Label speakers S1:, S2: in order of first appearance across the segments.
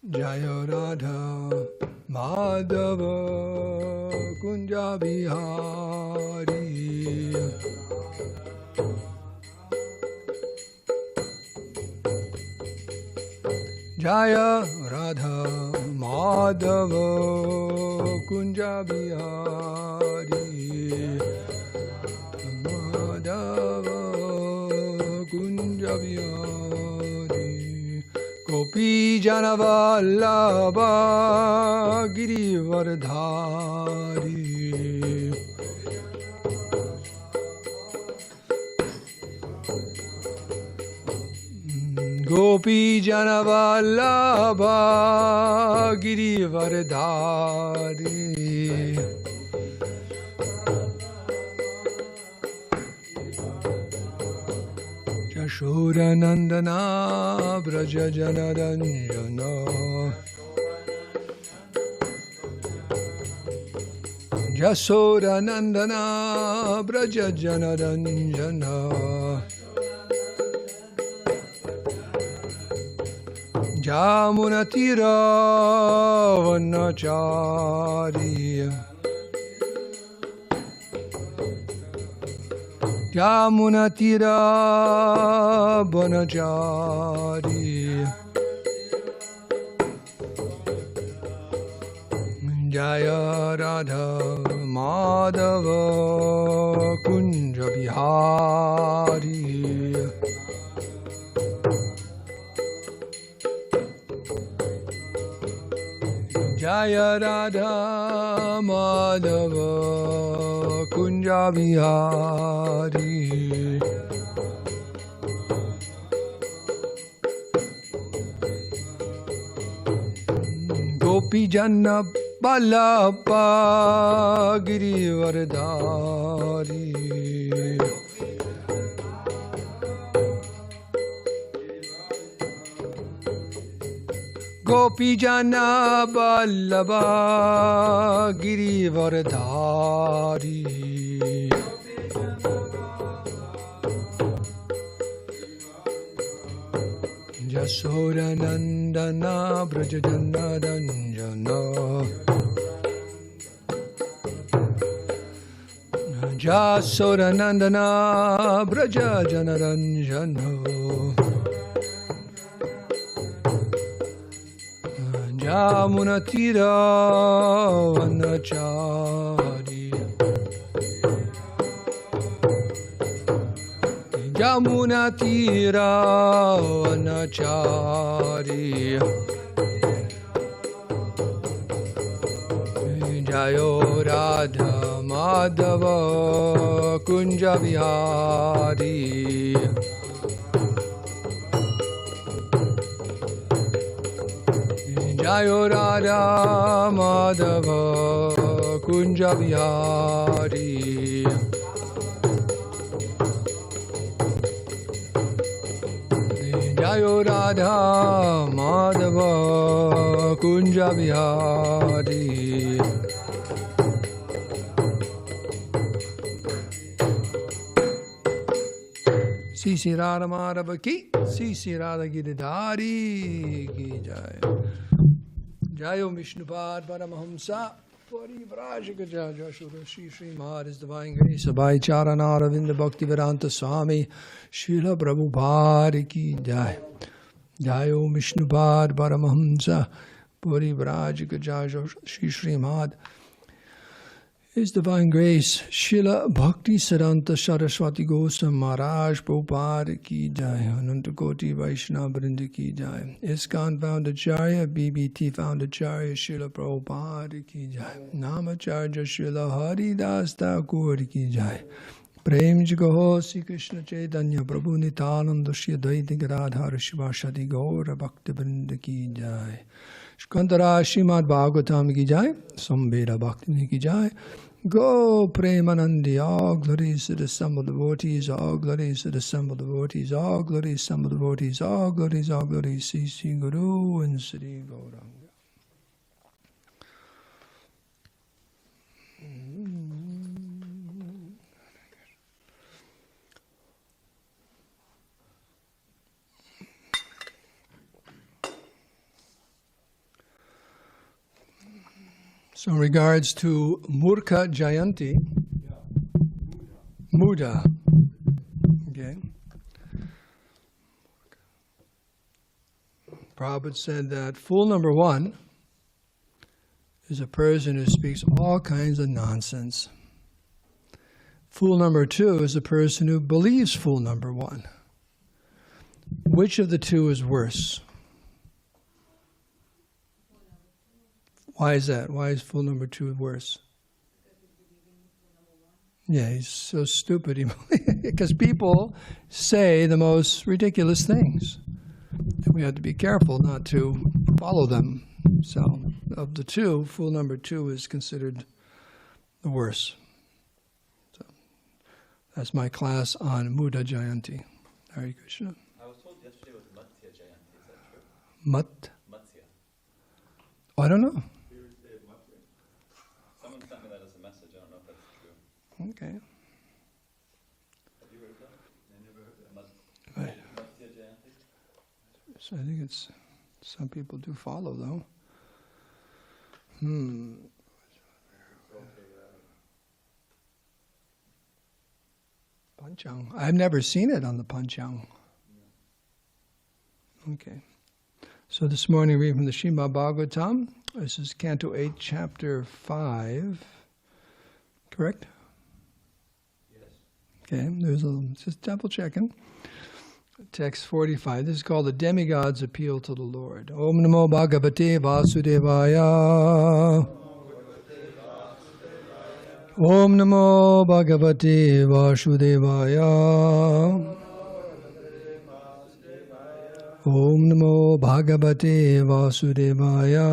S1: Jaya Radha Madhava Kunja Bihari Jaya Radha Madhava Kunja Bihari Madhava Kunja Bihari Gopi Janavallabha Girivardhari Gopi Janavallabha Girivardhari Yashoda Nandana Braja Janaranjana Yashoda Nandana Braja Janaranjana Jamunatira Vanachari Jamunatira Vanachari Jaya Radha Madhava Kunja Bihari Jaya Radha Madhava Kunja Bihari Gopi Janna Ballabha Girivardhari Gopi Jana Ballabha Girivardhari Yashoda Nandana Brajajana Danjana Yashoda Nandana Brajajana Danjana Jamunatira Vanachari Jamunatira Vanachari Jayo Radha Madhava Kunja Bihari Jayo Radha Madhava Kunja Bihari Jayo Radha Madhava Kunja Bihari Sri Radha Madhava ki Sri Radha Giridhari ki jai Jayo Vishnupad Paramahamsa Parivrajika Jaja Shura Shri Srimad His Divine Grace Abhay Charanaravinda Bhaktivedanta Swami Srila Prabhupada ki jai Jayo Vishnupad Paramahamsa Parivrajika Jaja Shri Srimad His Divine Grace Srila Bhakti Siddhanta Saraswati Goswami Maharaj Prabhupada ki jai Ananta Koti Vaishnava Vrinda ki jai ISKCON founder Acharya BBT founder Acharya Srila Prabhupada ki jai Namacharya Srila Haridas Thakur ki jai Prem Jigaho Sri Krishna Chaitanya Prabhu Nityananda Shri Advaita Gadadhara Shivashadi Gaura Bhakti Vrinda ki jai Shkantara Srimad Bhagavatam ki jai Samveda Bhakti ki jai Go Premanandi, all glories to the assembled devotees, all glories to the assembled devotees, all glories to the assembled devotees, all glories, Sri Guru and Sri Gauranga. So in regards to Murkha Jayanti, Muda, okay. Prabhupada said that fool number one is a person who speaks all kinds of nonsense. Fool number two is a person who believes fool number one. Which of the two is worse? Why is that? Why is fool number two worse? Yeah, he's so stupid. Because people say the most ridiculous things. We have to be careful not to follow them. So, of the two, fool number two is considered the worst. So, that's my class on Muda Jayanti. Hare Krishna.
S2: I was told yesterday was Matsya Jayanti. Is that true?
S1: Matsya? Oh, I don't know.
S2: Someone sent me that as a message. I don't know if that's true.
S1: Okay.
S2: Have you heard that? I never heard that.
S1: Right.
S2: Matsya Jayanti?
S1: So I think it's, some people do follow though. Panchang. I've never seen it on the Panchang. Okay. So this morning reading from the Srimad Bhagavatam. This is Canto 8, Chapter 5. Correct?
S2: Yes.
S1: Okay, there's a, just double checking. Text 45. This is called the Demigod's Appeal to the Lord. Om Namo Bhagavate Vasudevaya. Om Namo Bhagavate Vasudevaya. Om Namo Bhagavate Vasudevaya.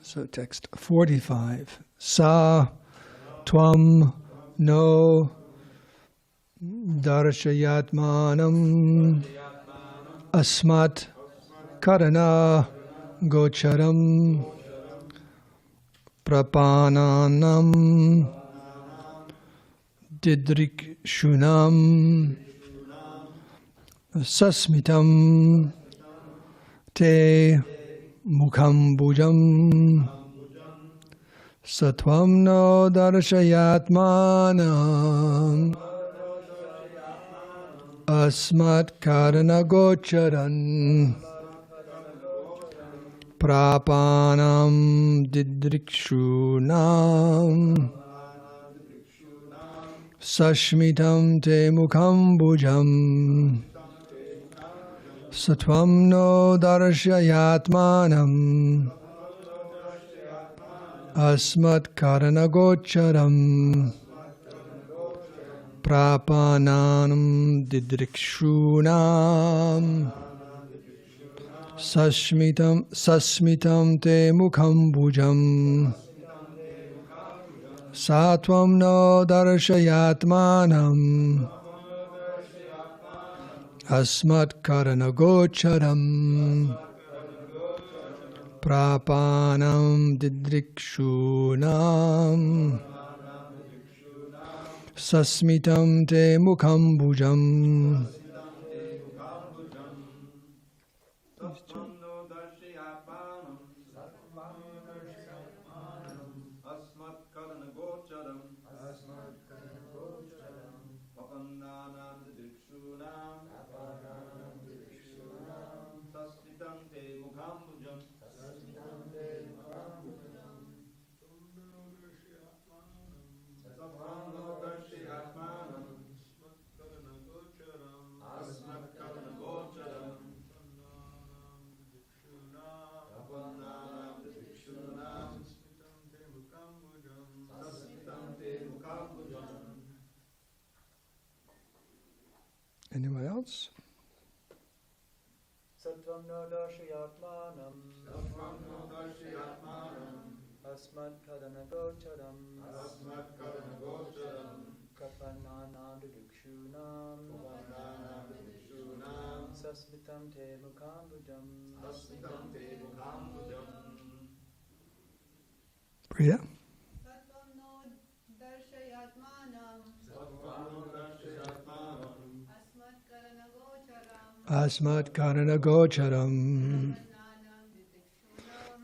S1: So text 45. Sa Tvam No Darshayatmanam Asmat Karana Gocharam Prapananam Didrikshunam Sasmitam Te Mukham Bhujam Satvam no Darshayatmanam Asmat Karana Gocharan Prapanam Didrikshunam Sashmitam Te Mukham Bhujam Satvam no Darshayatmanam Asmat Karana Gocharam Prapanam Didrikshunam Sasmitam Te Mukham Bhujam Satvam no Darshayatmanam Asmat Karana Gocharam Prapanam Didrikshunam Sasmitam Te Mukham Bhujam. Anyone else?
S3: Sattvam no darshayatmanam Asmat karana gocharam Kapananam didikshunam Sasmitam te mukham bhujam.
S1: Priya?
S4: Sattvam no darshayatmanam Asmat karana gocharam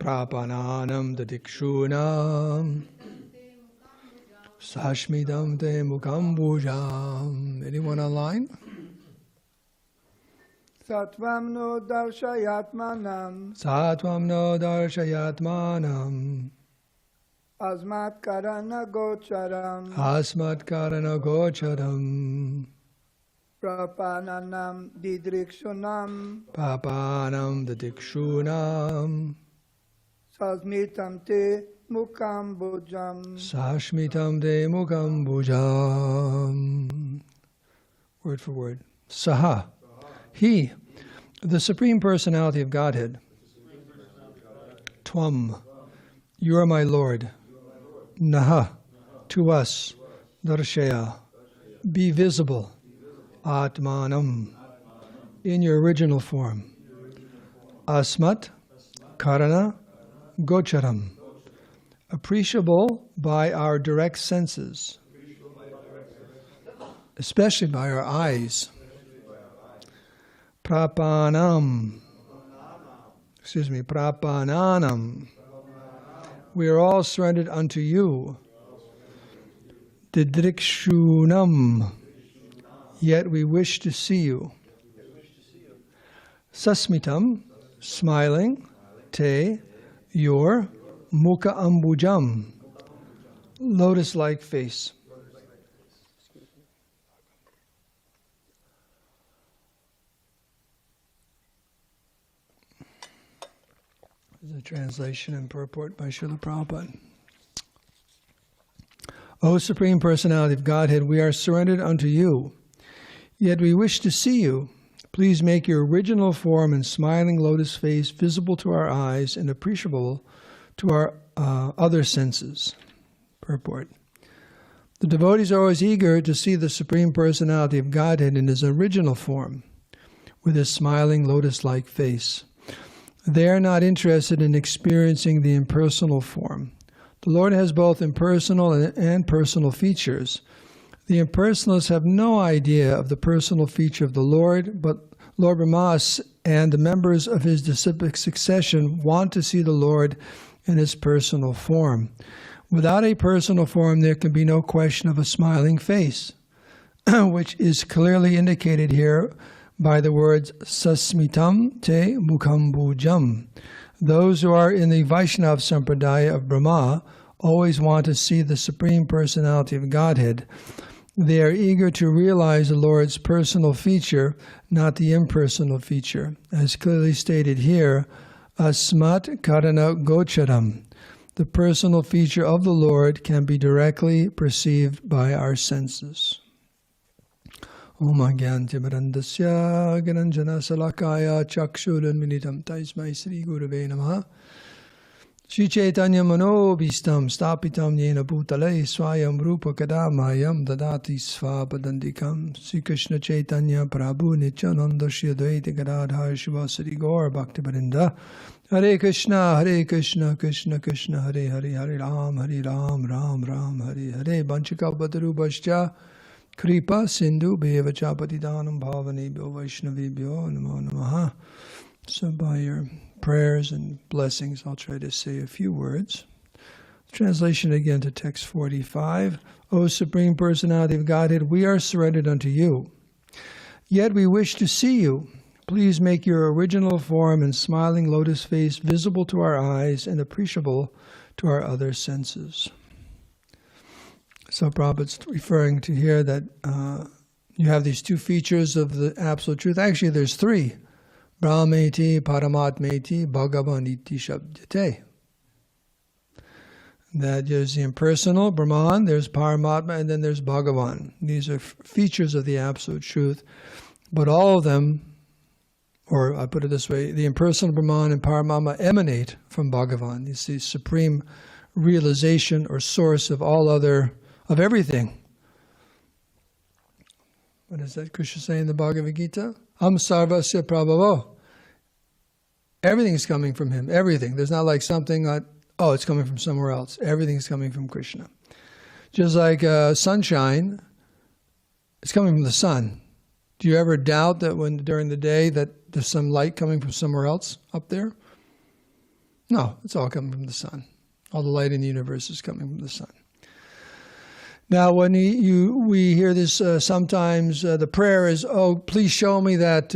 S1: prapananam dadikshunam sashmidam te mukambujam. Anyone online?
S4: Sattvam no darshayatmanam
S1: Sattvam no darshayatmanam
S4: asmat karana gocharam
S1: asmat karana gocharam
S4: prapananam didrikshunam
S1: papanam dadikshunam
S4: sasmitam te mukambujam.
S1: sashmitam te mukambujam. Word for word. Saha. He, the Supreme Personality of Godhead. Tvam. You are my Lord. Naha. To us. Darshaya. Be visible. Atmanam. In your original form. Asmat. Karana. Gocharam. Appreciable by our direct senses. Especially by our eyes. Prapanam. Prapananam. We are all surrendered unto you. Didrikshunam. Yet we wish to see you. Sasmitam. Smiling. Te. Your. Mukha ambujam. Lotus-like face. The translation and purport by Srila Prabhupada. O Supreme Personality of Godhead, we are surrendered unto you, yet we wish to see you. Please make your original form and smiling lotus face visible to our eyes and appreciable to our other senses. Purport. The devotees are always eager to see the Supreme Personality of Godhead in his original form, with his smiling lotus-like face. They are not interested in experiencing the impersonal form. The Lord has both impersonal and personal features. The impersonalists have no idea of the personal feature of the Lord, but Lord Brahma and the members of his disciplic succession want to see the Lord in his personal form. Without a personal form, there can be no question of a smiling face, which is clearly indicated here by the words sasmitam te mukambujam. Those who are in the Vaishnava Sampradaya of Brahma always want to see the Supreme Personality of Godhead. They are eager to realize the Lord's personal feature, not the impersonal feature. As clearly stated here, asmat karana gocharam. The personal feature of the Lord can be directly perceived by our senses. Om Agyantimarandasya Gyananjana Salakaya Chakshurunmilitam Taismai Sri Gurave Namaha Shri Chaitanya Manobhistam Stapitam Yena Bhutale Swayam Rupa Kadamayam Dadati Svabadandikam Sri Krishna Chaitanya Prabhu Nityananda Shri Advaita Gadadhar Shivasari Gaur Bhaktivedanta Hare Krishna Krishna Krishna Hare Hare Hare Ram Ram Ram Hare Hare Banchikapatarubhascha Kripa Sindhu Bheva Patidanam Bhavanebhyo Vaishnavibhyo Namo Namaha. So by your prayers and blessings, I'll try to say a few words. Translation again to text 45. O Supreme Personality of Godhead, we are surrendered unto you. Yet we wish to see you. Please make your original form and smiling lotus face visible to our eyes and appreciable to our other senses. So Prabhupada's referring to here that you have these two features of the Absolute Truth. Actually, there's three. Brahmeti, Paramatmeti, Bhagavaniti Shabdate. That there's the impersonal, Brahman, there's Paramatma, and then there's Bhagavan. These are features of the Absolute Truth. But all of them, or I put it this way, the impersonal Brahman and Paramatma emanate from Bhagavan. It's the supreme realization or source of all other, of everything. What is that Krishna saying in the Bhagavad Gita? Am sarvasya prabhavo. Everything's coming from him. Everything. There's not like something that, oh, it's coming from somewhere else. Everything's coming from Krishna. Just like sunshine, it's coming from the sun. Do you ever doubt that when during the day that there's some light coming from somewhere else up there? No, it's all coming from the sun. All the light in the universe is coming from the sun. Now, when we hear this sometimes, the prayer is, oh, please show me that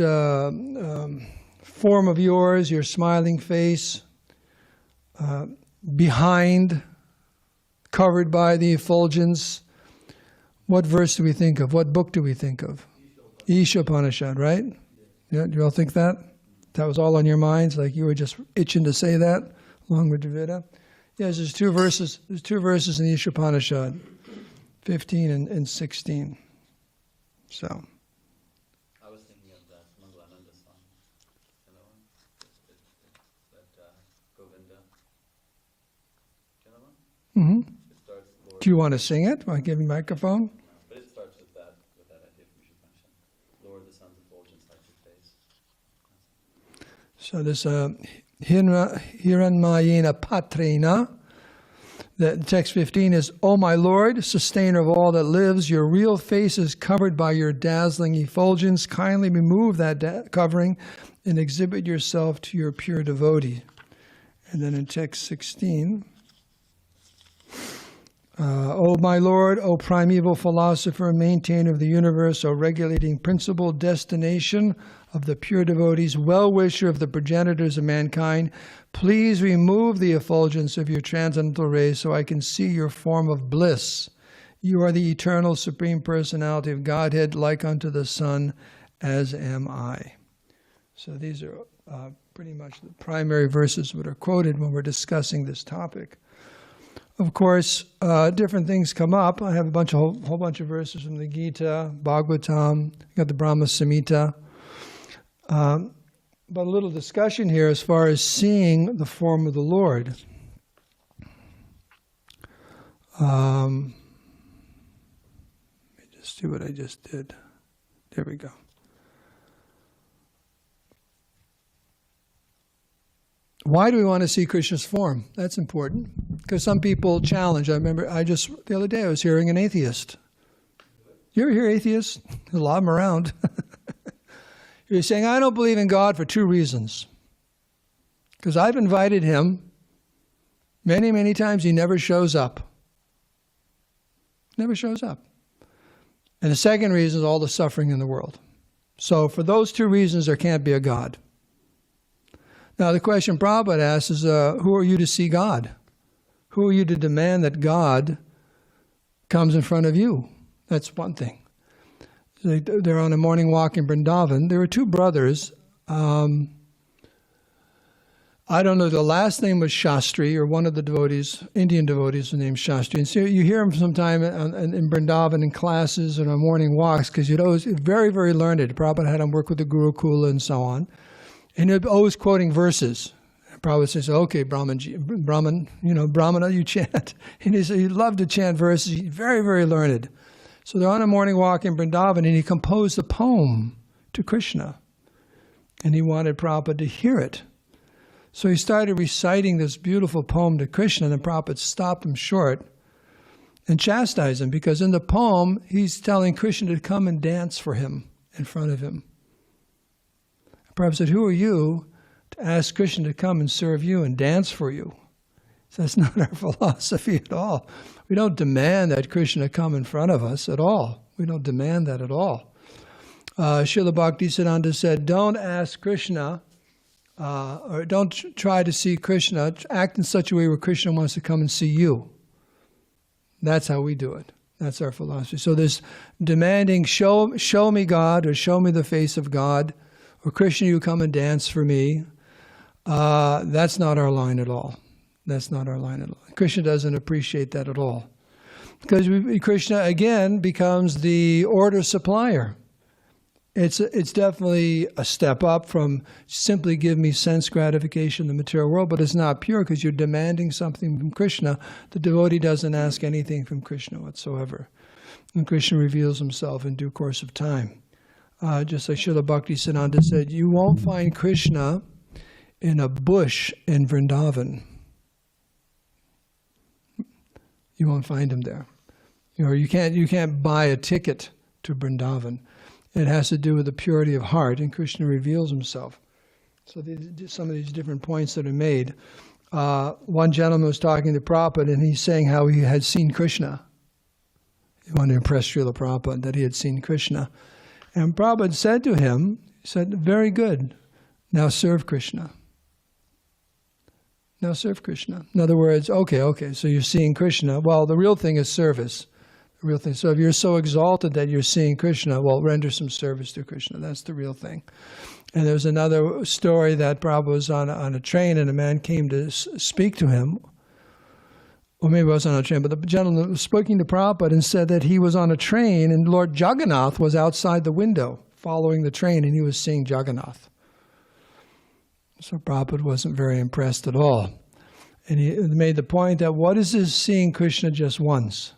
S1: form of yours, your smiling face, behind, covered by the effulgence. What verse do we think of? What book do we think of? Ishopanishad, right? Yeah, do you all think that? That was all on your minds, like you were just itching to say that, along with Dvita? Yes, there's two verses in the Ishopanishad, 15 and 16. So.
S2: I was thinking of that Mangalananda song, you know, that Govinda. Do you know one?
S1: Mm-hmm.
S2: It starts, Lord,
S1: Do you want to sing it? Want to give me a microphone?
S2: but it starts with that idea we should mention. Lord, the sun's effulgence like your face.
S1: So this Hiranmayena Patrena, the text 15 is, O my Lord, sustainer of all that lives, your real face is covered by your dazzling effulgence. Kindly remove that covering and exhibit yourself to your pure devotee. And then in text 16, O my Lord, O primeval philosopher, maintainer of the universe, O regulating principle, destination of the pure devotees, well-wisher of the progenitors of mankind, please remove the effulgence of your transcendental rays so I can see your form of bliss. You are the eternal Supreme Personality of Godhead, like unto the sun, as am I. So these are pretty much the primary verses that are quoted when we're discussing this topic. Of course, different things come up. I have a whole bunch of verses from the Gita, Bhagavatam, got the Brahma Samhita. But a little discussion here as far as seeing the form of the Lord. Let me just do what I just did. There we go. Why do we want to see Krishna's form? That's important. Because some people challenge. I remember the other day I was hearing an atheist. You ever hear atheists? There's a lot of them around. You're saying, I don't believe in God for two reasons. Because I've invited him many, many times. He never shows up. Never shows up. And the second reason is all the suffering in the world. So for those two reasons, there can't be a God. Now the question Prabhupada asks is, who are you to see God? Who are you to demand that God comes in front of you? That's one thing. They're on a morning walk in Vrindavan. There were two brothers. I don't know, the last name was Shastri, or one of the devotees, Indian devotees was named Shastri. And so you hear him sometime in Vrindavan in classes and on morning walks, because he's always very, very learned. Prabhupada had him work with the Gurukula and so on. And he'd always quoting verses. Prabhupada says, okay, Brahmana, you chant. And he loved to chant verses. He's very, very learned. So they're on a morning walk in Vrindavan, and he composed a poem to Krishna. And he wanted Prabhupada to hear it. So he started reciting this beautiful poem to Krishna, and then Prabhupada stopped him short and chastised him, because in the poem, he's telling Krishna to come and dance for him in front of him. Prabhupada said, who are you to ask Krishna to come and serve you and dance for you? So that's not our philosophy at all. We don't demand that Krishna come in front of us at all. We don't demand that at all. Srila Bhaktisiddhanta said, don't ask Krishna, or don't try to see Krishna, act in such a way where Krishna wants to come and see you. That's how we do it. That's our philosophy. So this demanding, show me God, or show me the face of God, or Krishna, you come and dance for me, that's not our line at all. That's not our line at all. Krishna doesn't appreciate that at all. Because Krishna, again, becomes the order supplier. It's definitely a step up from simply give me sense gratification in the material world, but it's not pure because you're demanding something from Krishna. The devotee doesn't ask anything from Krishna whatsoever. And Krishna reveals himself in due course of time. Just like Srila Bhaktisiddhanta said, you won't find Krishna in a bush in Vrindavan. You won't find him there. You can't buy a ticket to Vrindavan. It has to do with the purity of heart, and Krishna reveals himself. So some of these different points that are made. one gentleman was talking to Prabhupada, and he's saying how he had seen Krishna. He wanted to impress Srila Prabhupada that he had seen Krishna. And Prabhupada said to him, he said, very good, now serve Krishna. Now serve Krishna. In other words, okay, so you're seeing Krishna. Well, the real thing is service. The real thing. So if you're so exalted that you're seeing Krishna, well, render some service to Krishna. That's the real thing. And there's another story that Prabhupada was on a train, and a man came to speak to him. Or maybe it was on a train, but the gentleman was speaking to Prabhupada and said that he was on a train, and Lord Jagannath was outside the window following the train, and he was seeing Jagannath. So Prabhupada wasn't very impressed at all. And he made the point that what is this seeing Krishna just once?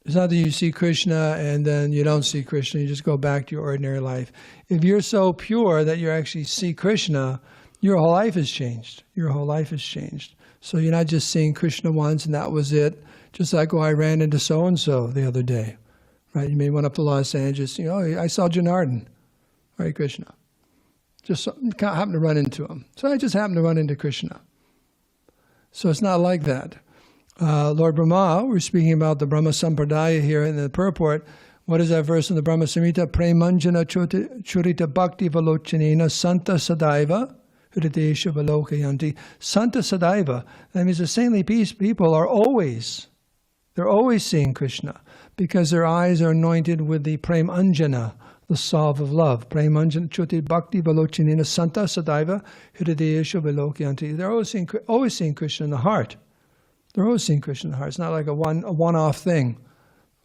S1: It's not that you see Krishna and then you don't see Krishna, you just go back to your ordinary life. If you're so pure that you actually see Krishna, your whole life has changed. Your whole life has changed. So you're not just seeing Krishna once and that was it. Just like, I ran into so-and-so the other day. Right? You may went up to Los Angeles, I saw Janardhan. Hare Krishna. Just happened to run into him. So I just happened to run into Krishna. So it's not like that. Lord Brahma, we're speaking about the Brahma Sampradaya here in the purport. What is that verse in the Brahma Samhita? Premanjana churita bhakti valochanena santa sadaiva hridesha valokayanti. Santa sadaiva. That means the saintly people are they're always seeing Krishna because their eyes are anointed with the prem anjana, the salve of love. Premanjana churita bhakti valochanena santa sadaiva hridesha valokayanti. They're always seeing Krishna in the heart. They're always seeing Krishna in the heart. It's not like a one-off thing.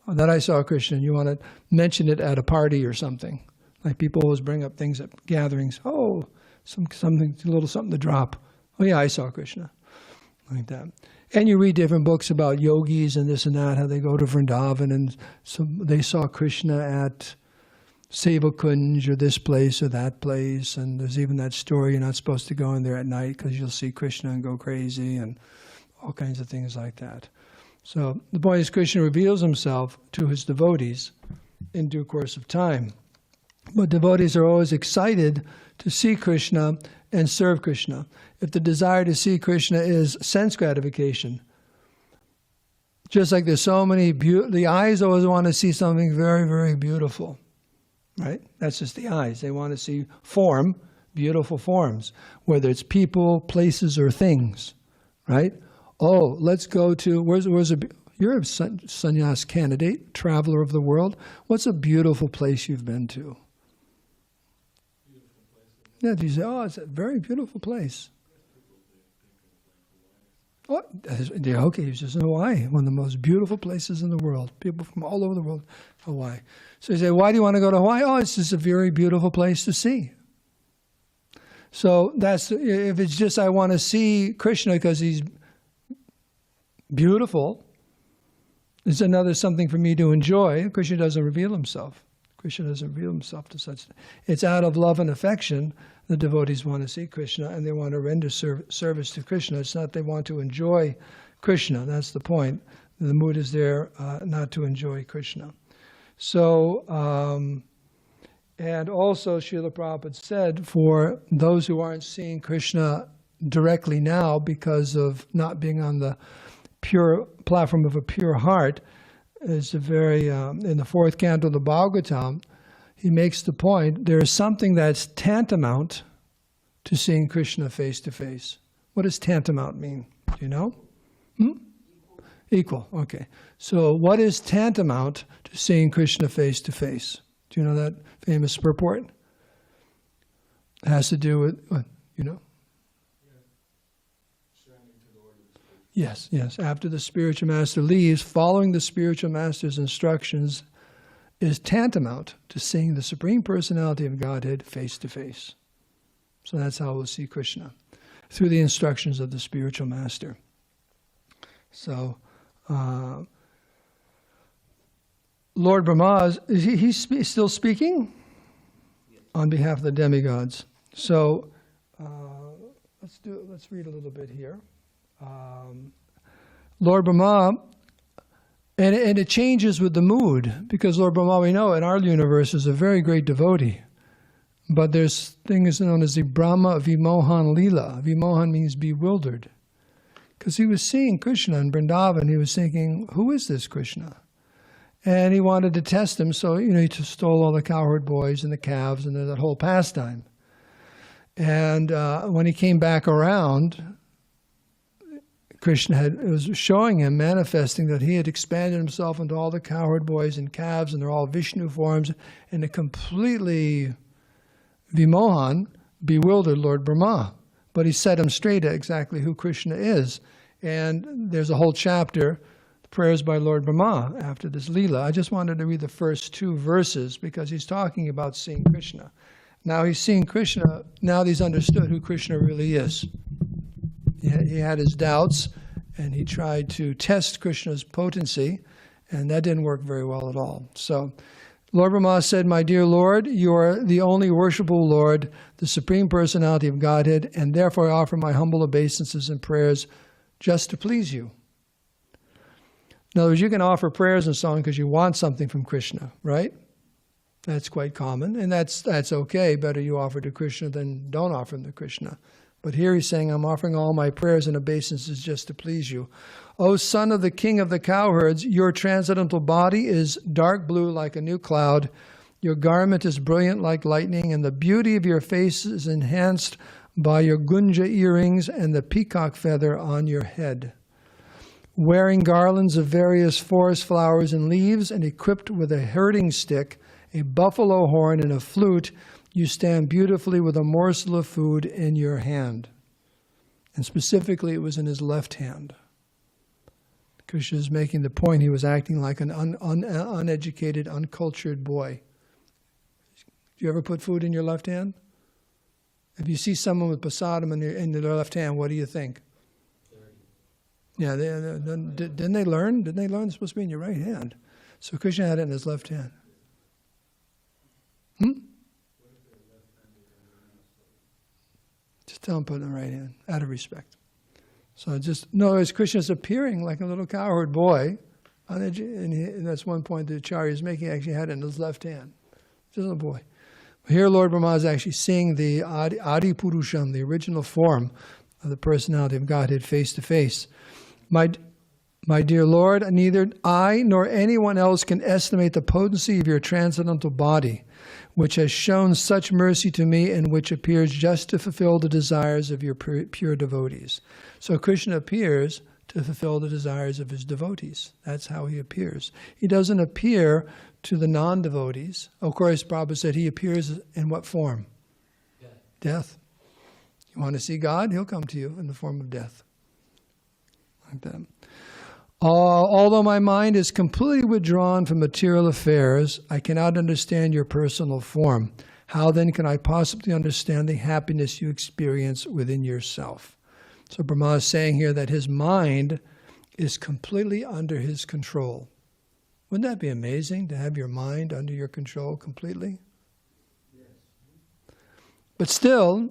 S1: That I saw Krishna, and you want to mention it at a party or something. Like people always bring up things at gatherings. Oh, something, a little something to drop. Oh yeah, I saw Krishna. Like that. And you read different books about yogis and this and that, how they go to Vrindavan and so they saw Krishna at Seva Kunj or this place or that place. And there's even that story, you're not supposed to go in there at night because you'll see Krishna and go crazy and all kinds of things like that. So the point is Krishna reveals himself to his devotees in due course of time. But devotees are always excited to see Krishna and serve Krishna. If the desire to see Krishna is sense gratification, just like there's so many, the eyes always want to see something very, very beautiful, right? That's just the eyes. They want to see form, beautiful forms, whether it's people, places, or things, right? Oh, let's go to, you're a sannyas candidate, traveler of the world. What's a beautiful place you've been to? Yeah, you say, it's a very beautiful place. Oh, okay, it's just in Hawaii, one of the most beautiful places in the world. People from all over the world, Hawaii. So you say, why do you want to go to Hawaii? Oh, it's just a very beautiful place to see. So if it's just I want to see Krishna because he's beautiful, it's another something for me to enjoy. Krishna doesn't reveal himself. Krishna doesn't reveal himself to such. It's out of love and affection the devotees want to see Krishna and they want to render service to Krishna. It's not they want to enjoy Krishna. That's the point. The mood is there not to enjoy Krishna. So, and also Srila Prabhupada said for those who aren't seeing Krishna directly now because of not being on the pure platform of a pure heart, is a very in the fourth canto of the Bhagavatam, he makes the point there is something that's tantamount to seeing Krishna face to face. What does tantamount mean? Do you know? Equal. Okay. So what is tantamount to seeing Krishna face to face? Do you know that famous purport? It has to do with what? You know? Yes. After the spiritual master leaves, following the spiritual master's instructions is tantamount to seeing the Supreme Personality of Godhead face to face. So that's how we'll see Krishna, through the instructions of the spiritual master. So, Lord Brahma, is he still speaking? Yes. On behalf of the demigods. So, let's read a little bit here. Lord Brahma, and it changes with the mood, because Lord Brahma, we know in our universe, is a very great devotee. But there's things known as the Brahma Vimohan Lila. Vimohan means bewildered. Because he was seeing Krishna in Vrindavan, he was thinking, who is this Krishna? And he wanted to test him, so he just stole all the cowherd boys and the calves and that whole pastime. And when he came back around, Krishna was showing him, manifesting that he had expanded himself into all the cowherd boys and calves, and they're all Vishnu forms, and a completely Vimohan, bewildered Lord Brahma. But he set him straight at exactly who Krishna is. And there's a whole chapter, prayers by Lord Brahma, after this Leela. I just wanted to read the first 2 verses because he's talking about seeing Krishna. Now he's seeing Krishna, now that he's understood who Krishna really is. He had his doubts, and he tried to test Krishna's potency, and that didn't work very well at all. So Lord Brahma said, my dear Lord, you are the only worshipable Lord, the Supreme Personality of Godhead, and therefore I offer my humble obeisances and prayers just to please you. In other words, you can offer prayers and so on because you want something from Krishna, right? That's quite common, and that's okay. Better you offer to Krishna than don't offer them to Krishna. But here he's saying, I'm offering all my prayers and obeisances just to please you. O son of the king of the cowherds, your transcendental body is dark blue like a new cloud. Your garment is brilliant like lightning, and the beauty of your face is enhanced by your gunja earrings and the peacock feather on your head. Wearing garlands of various forest flowers and leaves, and equipped with a herding stick, a buffalo horn, and a flute, you stand beautifully with a morsel of food in your hand. And specifically, it was in his left hand. Krishna is making the point he was acting like an uneducated, uncultured boy. Do you ever put food in your left hand? If you see someone with prasadam in their left hand, what do you think? Yeah, didn't they learn? Didn't they learn it's supposed to be in your right hand? So Krishna had it in his left hand. Just tell him put it in the right hand, out of respect. So as Krishna's appearing like a little cowherd boy, and that's one point the Acharya is making, actually had it in his left hand. Just a little boy. Here Lord Brahma is actually seeing the Adi Purusham, the original form of the personality of Godhead face to face. My dear Lord, neither I nor anyone else can estimate the potency of your transcendental body, which has shown such mercy to me and which appears just to fulfill the desires of your pure devotees. So Krishna appears to fulfill the desires of his devotees. That's how he appears. He doesn't appear to the non-devotees. Of course, Prabhupada said he appears in what form? Death. You want to see God? He'll come to you in the form of death. Like that. Although my mind is completely withdrawn from material affairs, I cannot understand your personal form. How then can I possibly understand the happiness you experience within yourself? So Brahma is saying here that his mind is completely under his control. Wouldn't that be amazing to have your mind under your control completely? Yes. But still,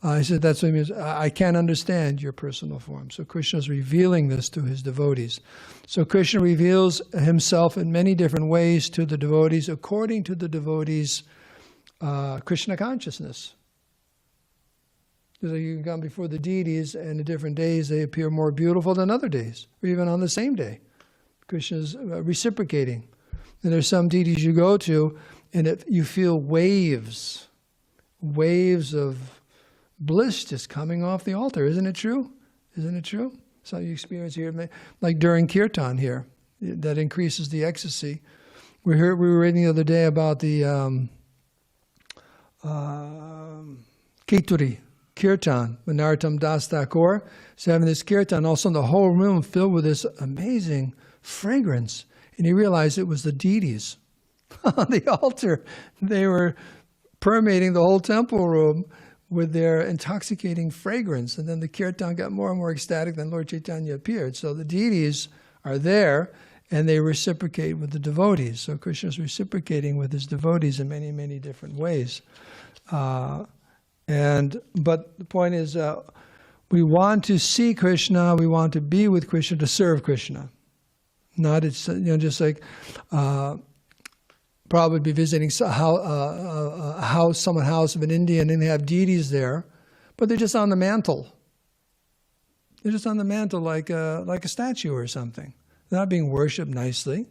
S1: I said, that's what it means. I can't understand your personal form. So Krishna is revealing this to his devotees. So Krishna reveals himself in many different ways to the devotees according to the devotees' Krishna consciousness. So you can come before the deities, and in different days they appear more beautiful than other days, or even on the same day. Krishna is reciprocating. And there's some deities you go to, and you feel waves of bliss just coming off the altar. Isn't it true? Isn't it true? So you experience here, like during kirtan here, that increases the ecstasy. We were reading the other day about the Keturi kirtan, Narottam Das Thakur. So having this kirtan, also in the whole room filled with this amazing fragrance. And he realized it was the deities on the altar. They were permeating the whole temple room with their intoxicating fragrance. And then the kirtan got more and more ecstatic, then Lord Chaitanya appeared. So the deities are there, and they reciprocate with the devotees. So Krishna is reciprocating with his devotees in many, many different ways. But the point is, we want to see Krishna, we want to be with Krishna to serve Krishna. Not, it's just like, probably be visiting a house, someone's house of an Indian, and they have deities there, but they're just on the mantle. They're just on the mantle like a statue or something. They're not being worshipped nicely,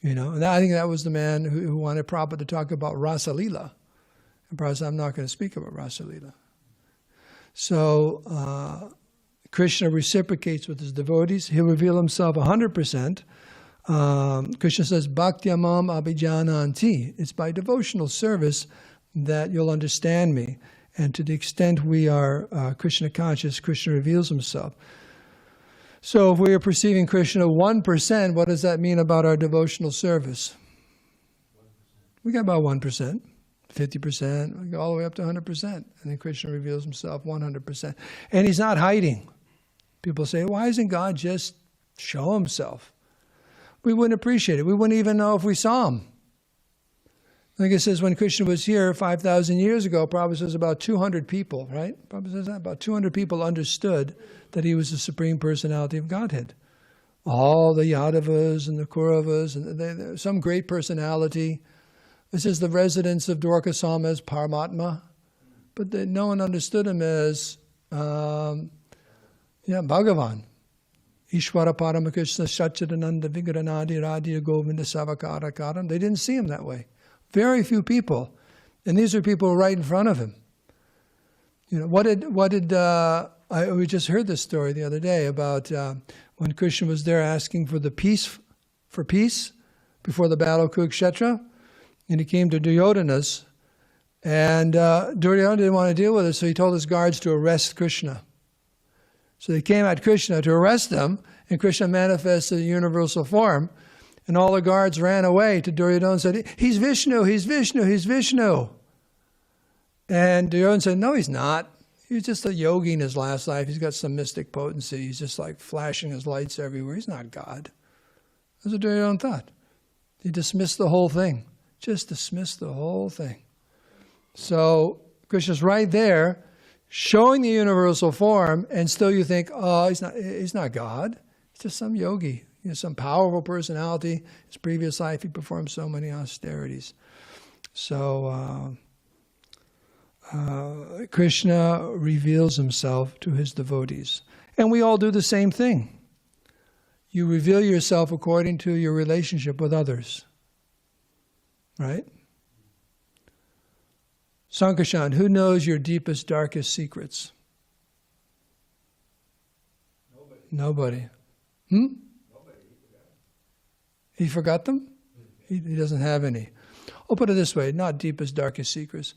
S1: you know. And I think that was the man who wanted Prabhupada to talk about Rasa Lila. And Prabhupada said, I'm not going to speak about Rasa Lila. So Krishna reciprocates with his devotees. He'll reveal himself 100%. Krishna says, Bhaktyamam abhijananti. It's by devotional service that you'll understand me. And to the extent we are Krishna conscious, Krishna reveals himself. So if we are perceiving Krishna 1%, what does that mean about our devotional service? 1%. We got about 1%, 50%, we go all the way up to 100%. And then Krishna reveals himself 100%. And he's not hiding. People say, why doesn't God just show himself? We wouldn't appreciate it. We wouldn't even know if we saw him. Like it says, when Krishna was here 5,000 years ago, Prabhupada says about 200 people, right? Prabhupada says that, about 200 people understood that he was the Supreme Personality of Godhead. All the Yadavas and the Kauravas, and some great personality. This is the residents of Dwarkasam as Paramatma, but no one understood him as Bhagavan. Ishvara Paramakrishna Satchidananda Vigrahanadi Radhiya Govinda Savakarakaram. They didn't see him that way. Very few people, and these are people right in front of him. You know, we just heard this story the other day about when Krishna was there asking for peace before the battle of Kurukshetra, and he came to Duryodhana's, and Duryodhana didn't want to deal with it, so he told his guards to arrest Krishna. So they came at Krishna to arrest him, and Krishna manifested in universal form. And all the guards ran away to Duryodhana and said, he's Vishnu, he's Vishnu, he's Vishnu. And Duryodhana said, no, he's not. He's just a yogi in his last life. He's got some mystic potency. He's just like flashing his lights everywhere. He's not God. That's what Duryodhana thought. He dismissed the whole thing. Just dismissed the whole thing. So Krishna's right there, showing the universal form, and still you think, oh, he's not God. He's just some yogi. You know, some powerful personality. His previous life, he performed so many austerities. So Krishna reveals himself to his devotees. And we all do the same thing. You reveal yourself according to your relationship with others. Right? Sankarshan, who knows your deepest, darkest secrets? Nobody. He forgot them? He doesn't have any. I'll put it this way, not deepest, darkest secrets.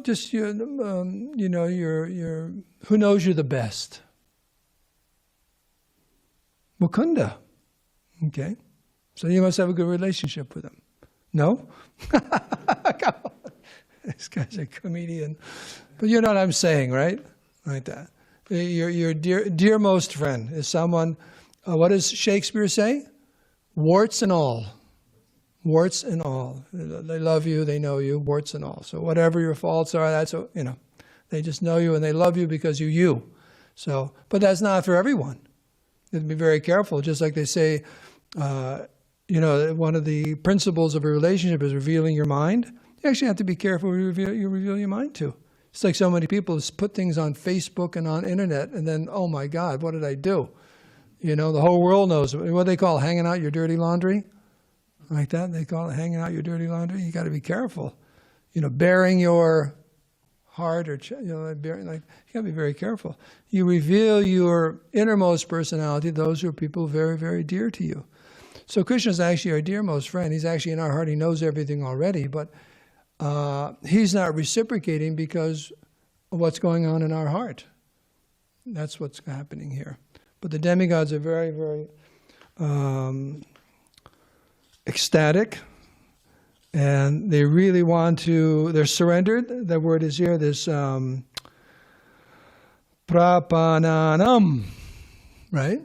S1: Just, who knows you the best? Mukunda. Okay. So you must have a good relationship with him. No? This guy's a comedian. But you know what I'm saying, right? Like that. Your dearmost friend is someone, what does Shakespeare say? Warts and all. Warts and all. They love you, they know you, warts and all. So whatever your faults are, they just know you and they love you because you're you. So, but that's not for everyone. You have to be very careful. Just like they say, one of the principles of a relationship is revealing your mind. You actually have to be careful who you reveal your mind to. It's like so many people just put things on Facebook and on internet and then, oh my God, what did I do? You know, the whole world knows. What do they call it? Hanging out your dirty laundry? Like that? They call it hanging out your dirty laundry? You got to be careful. You know, bearing your heart or, you got to be very careful. You reveal your innermost personality, those who are people very, very dear to you. So Krishna is actually our dearmost friend. He's actually in our heart. He knows everything already, but he's not reciprocating because of what's going on in our heart. That's what's happening here. But the demigods are very, very ecstatic, and they really want to, they're surrendered. The word is here, this prapananam, right?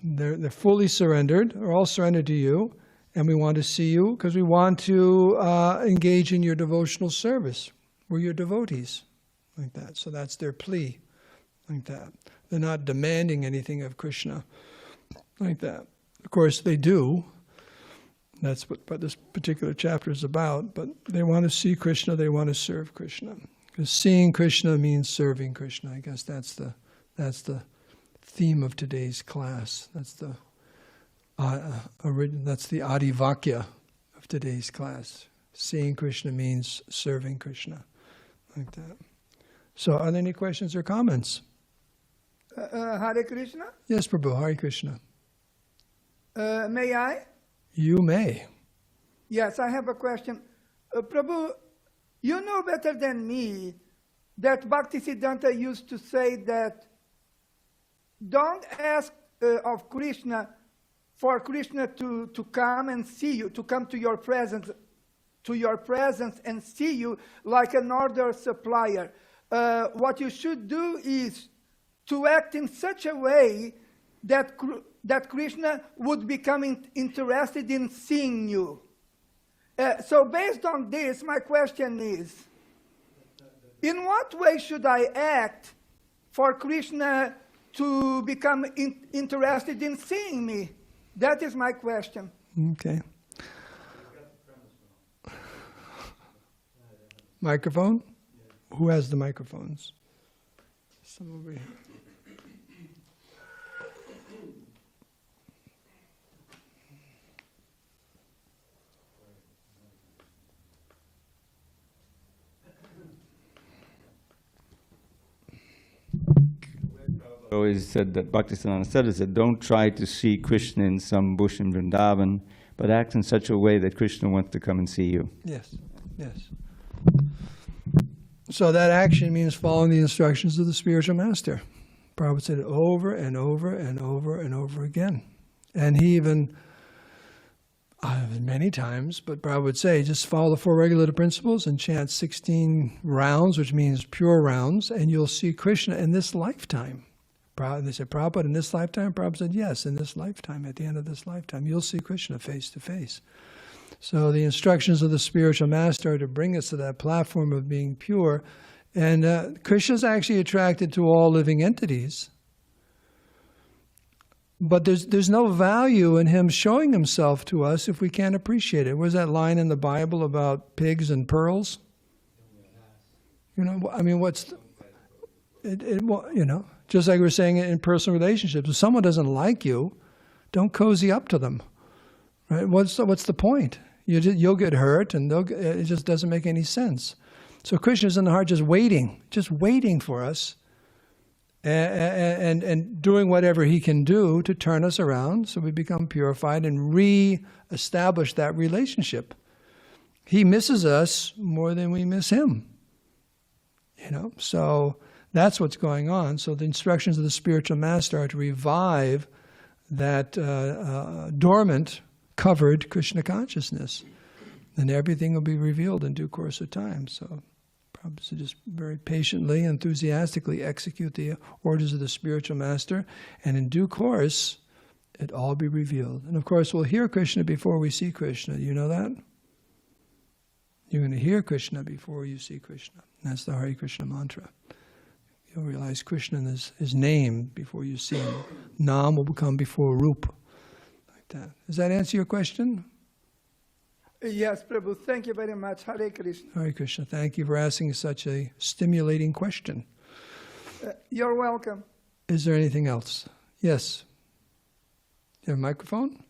S1: They're fully surrendered, they're all surrendered to you, and we want to see you because we want to engage in your devotional service. We're your devotees, like that. So that's their plea, like that. They're not demanding anything of Krishna, like that. Of course, they do. That's what this particular chapter is about. But they want to see Krishna, they want to serve Krishna. Because seeing Krishna means serving Krishna. I guess that's the theme of today's class. That's the Adivakya of today's class. Seeing Krishna means serving Krishna, like that. So, are there any questions or comments?
S4: Hare Krishna?
S1: Yes, Prabhu. Hare Krishna.
S4: May I?
S1: You may.
S4: Yes, I have a question. Prabhu, you know better than me that Bhaktisiddhanta used to say that don't ask of Krishna for Krishna to come and see you, to come to your presence and see you like an order supplier. What you should do is to act in such a way that Krishna would become interested in seeing you. So based on this, my question is, in what way should I act for Krishna to become interested in seeing me? That is my question.
S1: Okay. Microphone? Who has the microphones? Some over here.
S5: Always said that Bhaktisiddhanta said, don't try to see Krishna in some bush in Vrindavan, but act in such a way that Krishna wants to come and see you.
S1: Yes, yes. So that action means following the instructions of the spiritual master. Prabhupada said it over and over and over and over again. And he even, many times, but Prabhupada would say, just follow the four regulative principles and chant 16 rounds, which means pure rounds, and you'll see Krishna in this lifetime. They said, Prabhupada, in this lifetime? Prabhupada said, yes, in this lifetime, at the end of this lifetime, you'll see Krishna face to face. So the instructions of the spiritual master are to bring us to that platform of being pure. And Krishna's actually attracted to all living entities. But there's no value in him showing himself to us if we can't appreciate it. Where's that line in the Bible about pigs and pearls? You know, I mean, just like we're saying in personal relationships, if someone doesn't like you, don't cozy up to them. Right? What's the point? You'll get hurt, and it just doesn't make any sense. So Krishna's in the heart just waiting for us, and doing whatever he can do to turn us around so we become purified and re-establish that relationship. He misses us more than we miss him. So that's what's going on. So the instructions of the spiritual master are to revive that dormant, covered Krishna consciousness. And everything will be revealed in due course of time. So Prabhupada should just very patiently, enthusiastically execute the orders of the spiritual master, and in due course, it all be revealed. And of course, we'll hear Krishna before we see Krishna. You know that? You're going to hear Krishna before you see Krishna. And that's the Hare Krishna mantra. You'll realize Krishna is his name before you see him. Nam will become before Rup. Like that. Does that answer your question?
S4: Yes, Prabhu. Thank you very much. Hare Krishna.
S1: Hare Krishna. Thank you for asking such a stimulating question.
S4: You're welcome.
S1: Is there anything else? Yes. You have a microphone?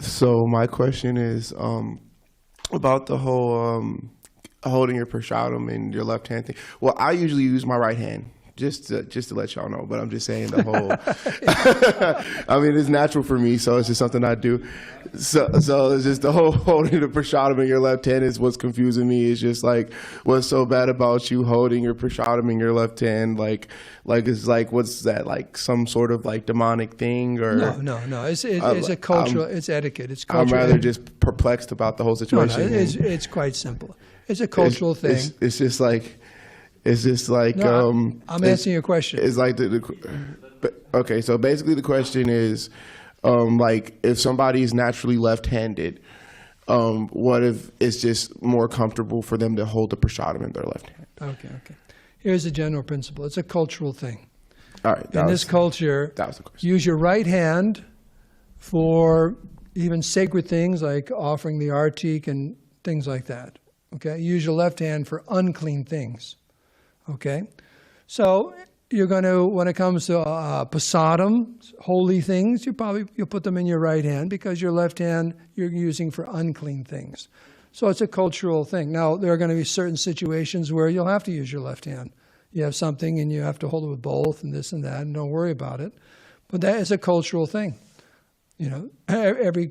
S6: So my question is about the whole holding your prasadam in your left hand thing. Well, I usually use my right hand, just to let y'all know. But I'm just saying the whole. I mean, it's natural for me, so it's just something I do. So it's just the whole holding the prasadam in your left hand is what's confusing me. It's just like, what's so bad about you holding your prasadam in your left hand? Like it's like, what's that? Like some sort of like demonic thing or?
S1: No. It's a cultural. It's etiquette. It's cultural.
S6: I'm rather just perplexed about the whole situation.
S1: No, it's quite simple. It's a cultural thing.
S6: It's just like.
S1: I'm answering your question.
S6: It's like okay. So basically, the question is, like, if somebody is naturally left-handed, what if it's just more comfortable for them to hold the prasadam in their left hand?
S1: Okay. Here's the general principle. It's a cultural thing.
S6: All right.
S1: In this culture,
S6: that was the question.
S1: use your right hand for even sacred things like offering the artik and things like that. Okay? Use your left hand for unclean things. Okay? So you're going to, when it comes to prasadam, holy things, you'll put them in your right hand because your left hand you're using for unclean things. So it's a cultural thing. Now, there are going to be certain situations where you'll have to use your left hand. You have something and you have to hold it with both and this and that, and don't worry about it. But that is a cultural thing. You know, every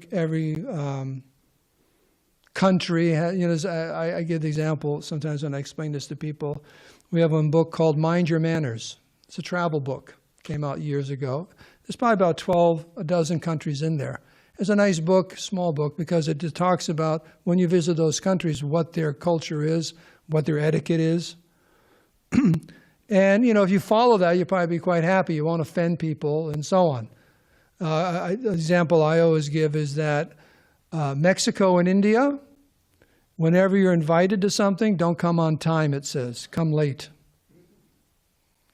S1: country has, you know, I give the example sometimes when I explain this to people. We have one book called Mind Your Manners. It's a travel book. Came out years ago. There's probably about a dozen countries in there. It's a nice book, small book, because it talks about when you visit those countries, what their culture is, what their etiquette is. And, you know, if you follow that, you'll probably be quite happy. You won't offend people and so on. The example I always give is that Mexico and India, whenever you're invited to something, don't come on time, it says. Come late.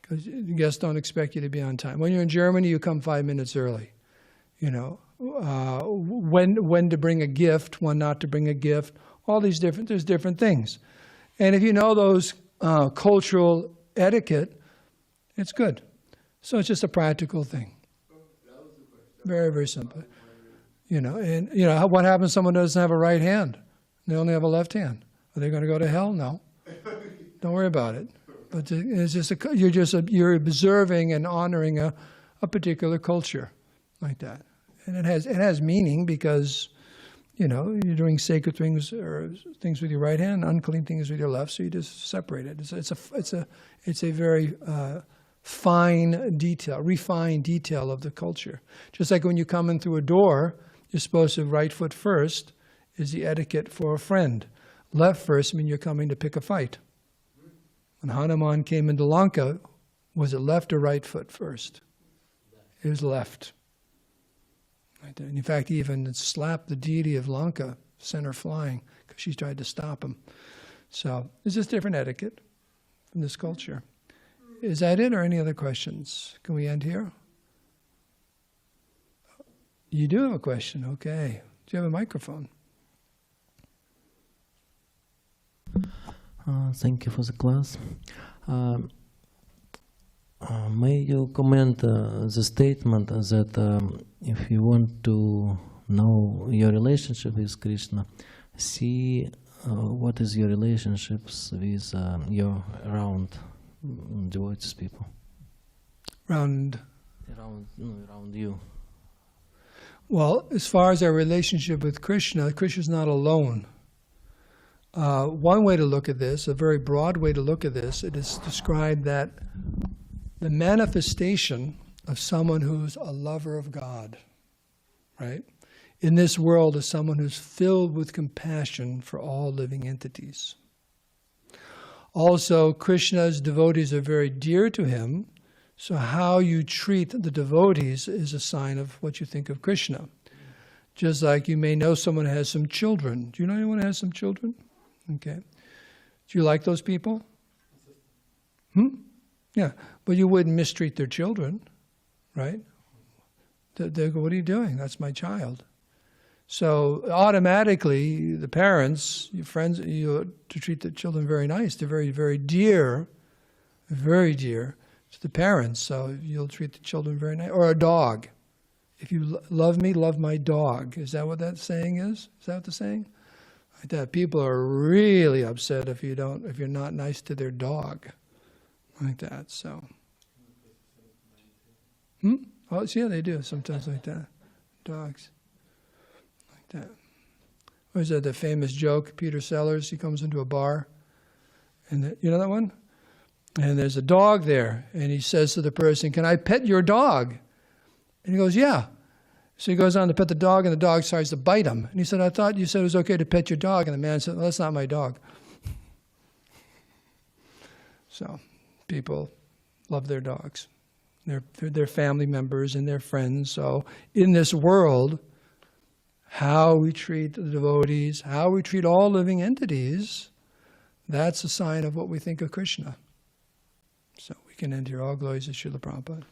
S1: Because guests don't expect you to be on time. When you're in Germany, you come 5 minutes early. You know, when to bring a gift, when not to bring a gift, all these there's different things. And if you know those cultural etiquette, it's good. So it's just a practical thing. Very, very simple. You know, and you know, what happens if someone doesn't have a right hand? They only have a left hand. Are they going to go to hell? No. Don't worry about it. But it's just you're observing and honoring a particular culture like that. And it has meaning because, you know, you're doing sacred things or things with your right hand, unclean things with your left, so you just separate it. It's a very fine detail, refined detail of the culture. Just like when you come in through a door, you're supposed to right foot first is the etiquette for a friend. Left first means you're coming to pick a fight. When Hanuman came into Lanka, was it left or right foot first? It was left. Right there. And in fact, he even slapped the deity of Lanka, sent her flying, because she tried to stop him. So there's just different etiquette from this culture. Is that it, or any other questions? Can we end here? You do have a question, okay. Do you have a microphone?
S7: Thank you for the class. May you comment the statement that if you want to know your relationship with Krishna, see what is your relationships with your around devotees people.
S1: Around
S7: you.
S1: Well, as far as our relationship with Krishna, Krishna's not alone. One way to look at this, a very broad way to look at this, it is described that the manifestation of someone who's a lover of God, right, in this world is someone who's filled with compassion for all living entities. Also, Krishna's devotees are very dear to him, so how you treat the devotees is a sign of what you think of Krishna. Just like you may know someone who has some children. Do you know anyone who has some children? Okay. Do you like those people? Yeah, but you wouldn't mistreat their children, right? They go, what are you doing? That's my child. So automatically, the parents, your friends, you to treat the children very nice. They're very, very dear to the parents. So you'll treat the children very nice. Or a dog. If you love me, love my dog. Is that what that saying is? Is that what the saying? Like that. People are really upset if you're not nice to their dog. Like that. So. Oh, yeah, they do sometimes like that. Dogs. That. What is that, the famous joke, Peter Sellers, he comes into a bar, and you know that one? And there's a dog there, and he says to the person, can I pet your dog? And he goes, yeah. So he goes on to pet the dog, and the dog starts to bite him. And he said, I thought you said it was okay to pet your dog. And the man said, well, that's not my dog. So people love their dogs. They're family members and they're friends. So in this world, how we treat the devotees, how we treat all living entities, that's a sign of what we think of Krishna. So we can enter. All glories to Srila Prabhupada.